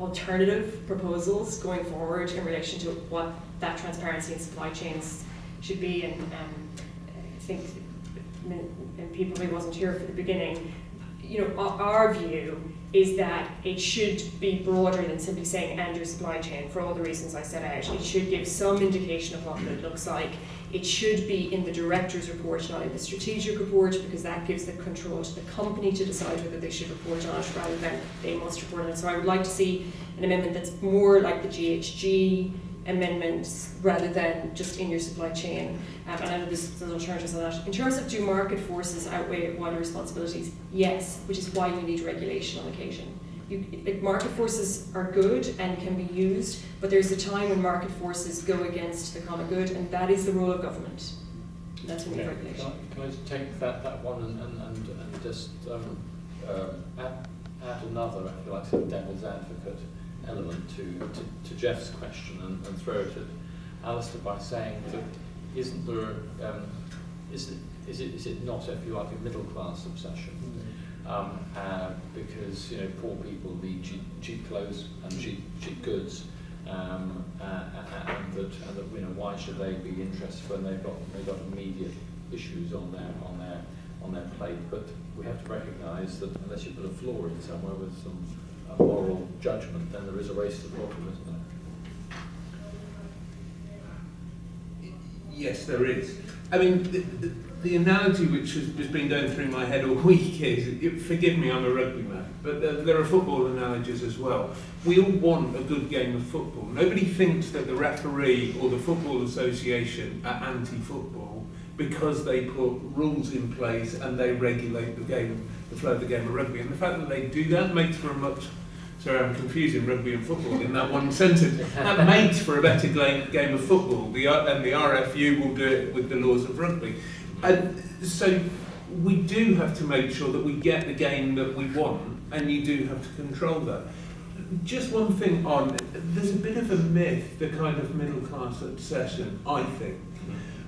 alternative proposals going forward in relation to what that transparency in supply chains should be. And I think, and people maybe wasn't here for the beginning, our view is that it should be broader than simply saying end your supply chain for all the reasons I set out. It should give some indication of what it looks like. It should be in the director's report, not in the strategic report, because that gives the control to the company to decide whether they should report on it rather than they must report on it. So I would like to see an amendment that's more like the GHG amendments rather than just in your supply chain. And I know there's alternatives on that. In terms of do market forces outweigh wider responsibilities? Yes, which is why you need regulation on occasion. Market forces are good and can be used, but there's a time when market forces go against the common good, and that is the role of government. And that's when you need regulation. Can I just take that one and just add another, if you like, sort of devil's advocate element to Jeff's question and throw it at Alistair by saying that isn't there is it not, if you like, a middle class obsession? Because poor people need cheap clothes and cheap goods, and that why should they be interested when they've got immediate issues on their plate? But we have to recognise that unless you put a flaw in somewhere with some moral judgment, then there is a race to the bottom, isn't there? Yes, there is. I mean, the analogy which has been going through my head all week is, forgive me, I'm a rugby man, but there are football analogies as well. We all want a good game of football. Nobody thinks that the referee or the Football Association are anti-football because they put rules in place and they regulate the flow of the game of rugby. And the fact that they do that makes for a much... Sorry, I'm confusing rugby and football in that one sentence. That makes for a better game of football. And the RFU will do it with the laws of rugby. And so we do have to make sure that we get the game that we want, and you do have to control that. Just one thing on, there's a bit of a myth, the kind of middle class obsession, I think,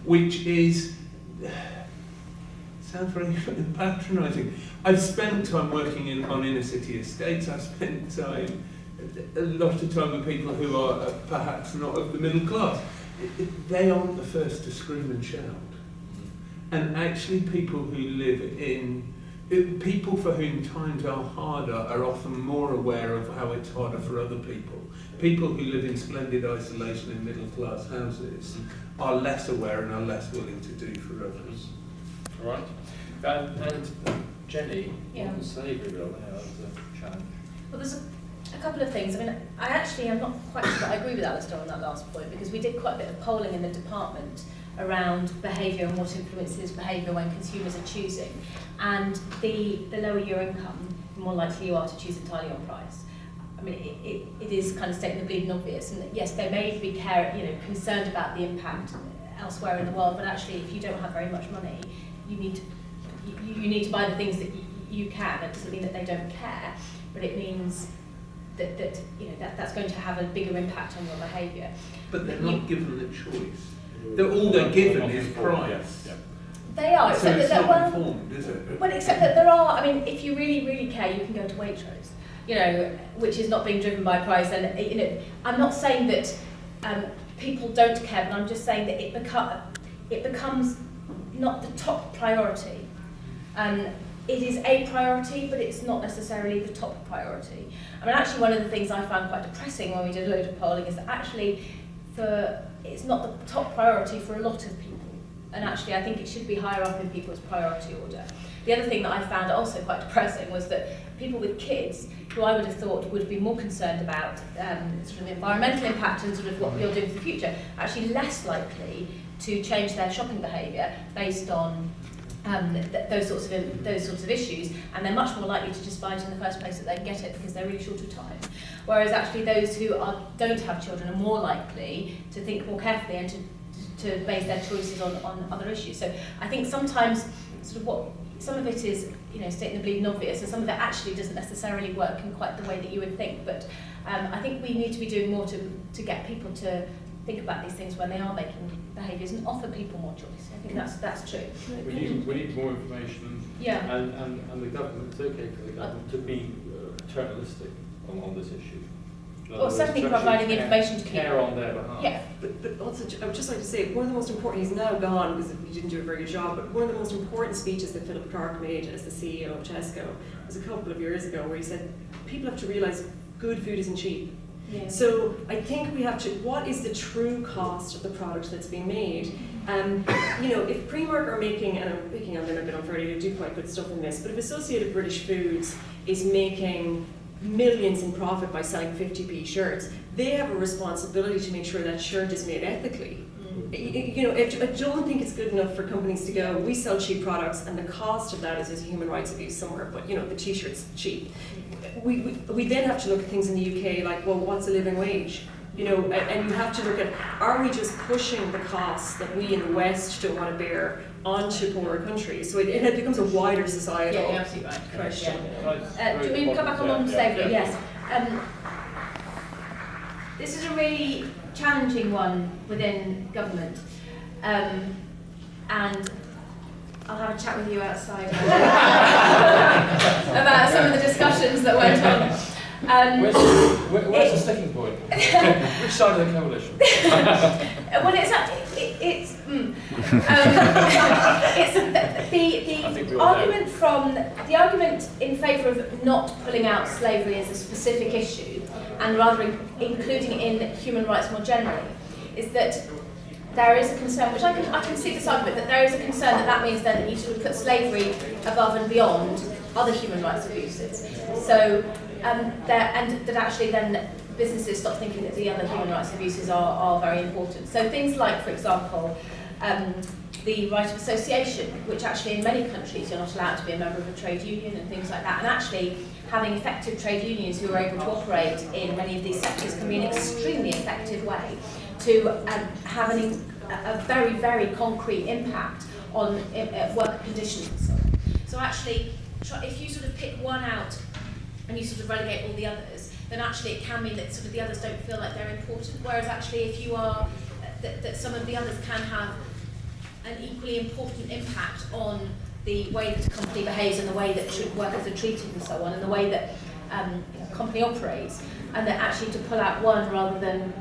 which is, sounds very patronising. I've spent time working on inner city estates. I've spent a lot of time with people who are perhaps not of the middle class. They aren't the first to scream and shout. And actually people who live in, people for whom times are harder are often more aware of how it's harder for other people. People who live in splendid isolation in middle class houses are less aware and are less willing to do for others. All right. And Jenny, yeah. on the slavery bill, that was a challenge. Well, there's a couple of things. I mean, I actually am not quite sure, but I agree with Alistair on that last point, because we did quite a bit of polling in the department around behaviour and what influences behaviour when consumers are choosing. And the lower your income, the more likely you are to choose entirely on price. I mean, it is kind of stating the bleeding obvious, and yes, they may be concerned about the impact elsewhere in the world, but actually, if you don't have very much money, you need to buy the things that you can. That doesn't mean that they don't care, but it means that's going to have a bigger impact on your behaviour. But they're not given the choice. All they're given is price. Yeah. They are, so except it's that not informed, is it? Well, except that there are. I mean, if you really, really care, you can go to Waitrose, which is not being driven by price. And I'm not saying that people don't care, but I'm just saying that it becomes not the top priority. It is a priority, but it's not necessarily the top priority. I mean, actually, one of the things I found quite depressing when we did a load of polling is that actually, it's not the top priority for a lot of people. And actually, I think it should be higher up in people's priority order. The other thing that I found also quite depressing was that people with kids, who I would have thought would be more concerned about sort of environmental impact and sort of what you're doing for the future, actually less likely to change their shopping behaviour based on those sorts of issues, and they're much more likely to just buy it in the first place that they can get it because they're really short of time. Whereas actually those who don't have children are more likely to think more carefully and to base their choices on other issues. So I think sometimes some of it is stating the bleeding obvious, and some of it actually doesn't necessarily work in quite the way that you would think. But I think we need to be doing more to get people to think about these things when they are making behaviours and offer people more choice. I think that's true. We need more information. Yeah. And the government, it's okay for the government to be paternalistic on this issue. Or certainly providing the information to people. Care on their behalf. Yeah. But also, I would just like to say, one of the most important, he's now gone because he didn't do a very good job, but one of the most important speeches that Philip Clark made as the CEO of Tesco was a couple of years ago, where he said, people have to realise good food isn't cheap. Yeah. So I think we have to, what is the true cost of the product that's being made? You know, if Primark are making, and I'm picking on them a bit unfairly, they do quite good stuff in this, but if Associated British Foods is making millions in profit by selling 50p shirts, they have a responsibility to make sure that shirt is made ethically. You know, I don't think it's good enough for companies to go, we sell cheap products and the cost of that is human rights abuse somewhere, but you know, the t-shirt's cheap. We then have to look at things in the UK like, well, what's a living wage? You know, and you have to look at, are we just pushing the costs that we in the West don't want to bear onto poorer countries? So it becomes a wider societal Yeah, you're absolutely right. question. Yeah. Do we come back on modern slavery? Yes. This is a really challenging one within government, and I'll have a chat with you outside about some of the discussions that went on. Where's the sticking point? Which side of the coalition? Well, the argument in favour of not pulling out slavery as a specific issue, and rather including it in human rights more generally, is that there is a concern, which I can see this argument, that there is a concern that means then that you should put slavery above and beyond other human rights abuses. So, and that actually then businesses stop thinking that the other human rights abuses are very important. So things like, for example, the right of association, which actually in many countries you're not allowed to be a member of a trade union and things like that, and actually having effective trade unions who are able to operate in many of these sectors can be an extremely effective way to have a very, very concrete impact on worker conditions and so on. So actually, if you sort of pick one out and you sort of relegate all the others, then actually it can mean that sort of the others don't feel like they're important, whereas actually if you are, that some of the others can have an equally important impact on the way that a company behaves and the way that workers are treated and so on, and the way that a company operates, and that actually to pull out one rather than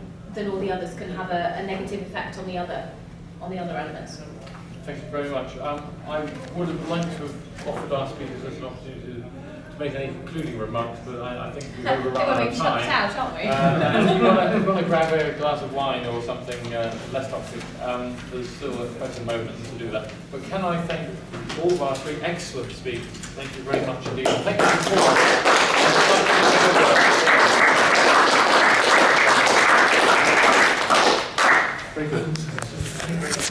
all the others can have a negative effect on the other elements. Thank you very much. I would have liked to have offered our speakers an opportunity to make any concluding remarks, but I think we've overrun our time. Out, aren't we? If you want to grab a glass of wine or something less toxic, there's still plenty of moments to do that. But can I thank all of our three excellent speakers? Thank you very much indeed. Thank you for Very good.